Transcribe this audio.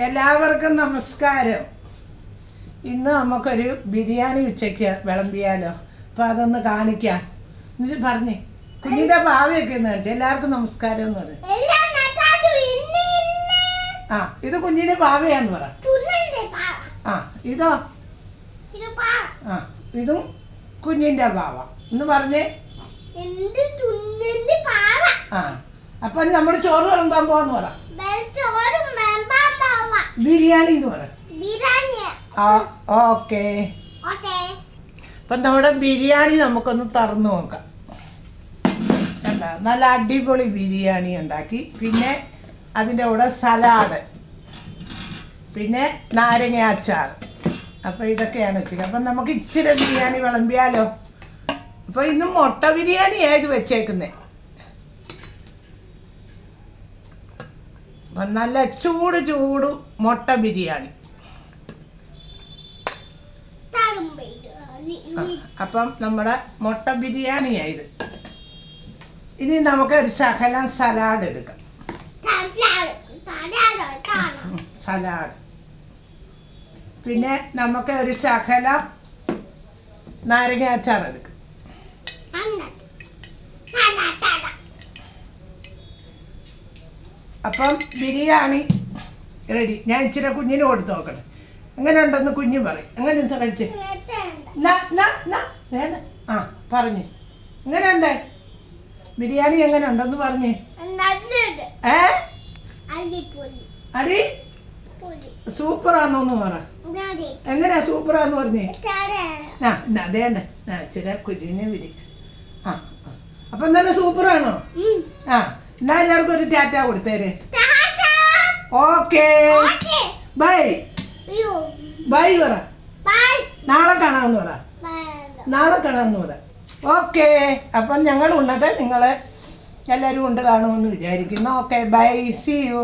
എല്ലാവർക്കും നമസ്കാരം. ഇന്ന് നമുക്കൊരു ബിരിയാണി ഉച്ചയ്ക്ക് വിളമ്പിയാലോ? അപ്പോൾ അതൊന്ന് കാണിക്കാം എന്ന് പറഞ്ഞേ. കുഞ്ഞിൻ്റെ ഭാവിയൊക്കെ ഒന്ന് കാണിച്ചു. എല്ലാവർക്കും നമസ്കാരം എന്ന് പറഞ്ഞു. ആ, ഇത് കുഞ്ഞിൻ്റെ ഭാവിയാന്ന് പറ. ആ, ഇതോ? ആ, ഇതും കുഞ്ഞിൻ്റെ ഭാവ എന്ന് പറഞ്ഞേ. ആ, അപ്പം നമ്മൾ ചോറ് വിളമ്പാൻ പോവാന്ന് പറ. ബിരിയാണി എന്ന് പറ. ഓക്കെ. അപ്പം നമ്മുടെ ബിരിയാണി നമുക്കൊന്ന് തുറന്നു നോക്കാം. കണ്ട, നല്ല അടിപൊളി ബിരിയാണി ഉണ്ടാക്കി. പിന്നെ അതിൻ്റെ കൂടെ സലാഡ്, പിന്നെ നാരങ്ങ അച്ചാർ. അപ്പോൾ ഇതൊക്കെയാണ് ഉച്ചയ്ക്ക്. അപ്പം നമുക്ക് ഇച്ചിരി ബിരിയാണി വിളമ്പിയാലോ? അപ്പോൾ ഇന്ന് മുട്ട ബിരിയാണിയാണ് ഇത് വെച്ചേക്കുന്നത്. അപ്പം നല്ല ചൂട് മുട്ട ബിരിയാണി. അപ്പം നമ്മുടെ മുട്ട ബിരിയാണിയായത്. ഇനി നമുക്ക് ഒരു ശകലം സലാഡ് എടുക്കാം. സലാഡ്. പിന്നെ നമുക്ക് ഒരു ശകലം നാരങ്ങ അച്ചാർ എടുക്കാം. അപ്പം ബിരിയാണി റെഡി. ഞാൻ ഇച്ചിരി കുഞ്ഞിന് കൊടുത്ത് നോക്കട്ടെ. എങ്ങനെ ഉണ്ടെന്ന് കുഞ്ഞ് പറയും. എങ്ങനെ കഴിച്ച് ആ പറഞ്ഞു. എങ്ങനെയുണ്ട് ബിരിയാണി? എങ്ങനെ ഉണ്ടെന്ന് പറഞ്ഞേ. അടി സൂപ്പറാന്നോന്ന് പറ. എങ്ങനെയാ സൂപ്പറാന്ന് പറഞ്ഞേ? ആ അതേണ്ട ഇച്ചിരി കുഞ്ഞിനെ വിരി. ആ അപ്പം തന്നെ സൂപ്പറാണോ? ആ, എന്നാ എല്ലാവർക്കും ഒരു ടാറ്റ കൊടുത്തേര്. ഓക്കെ, ബൈ ബൈ പറ. നാളെ കാണാമെന്ന് പറ. നാളെ കാണാമെന്ന് പറ. ഓക്കെ. അപ്പം ഞങ്ങൾ ഉണ്ണട്ടെ. നിങ്ങൾ എല്ലാവരും ഉണ്ട് കാണുമെന്ന് വിചാരിക്കുന്നു. Okay, bye, see U.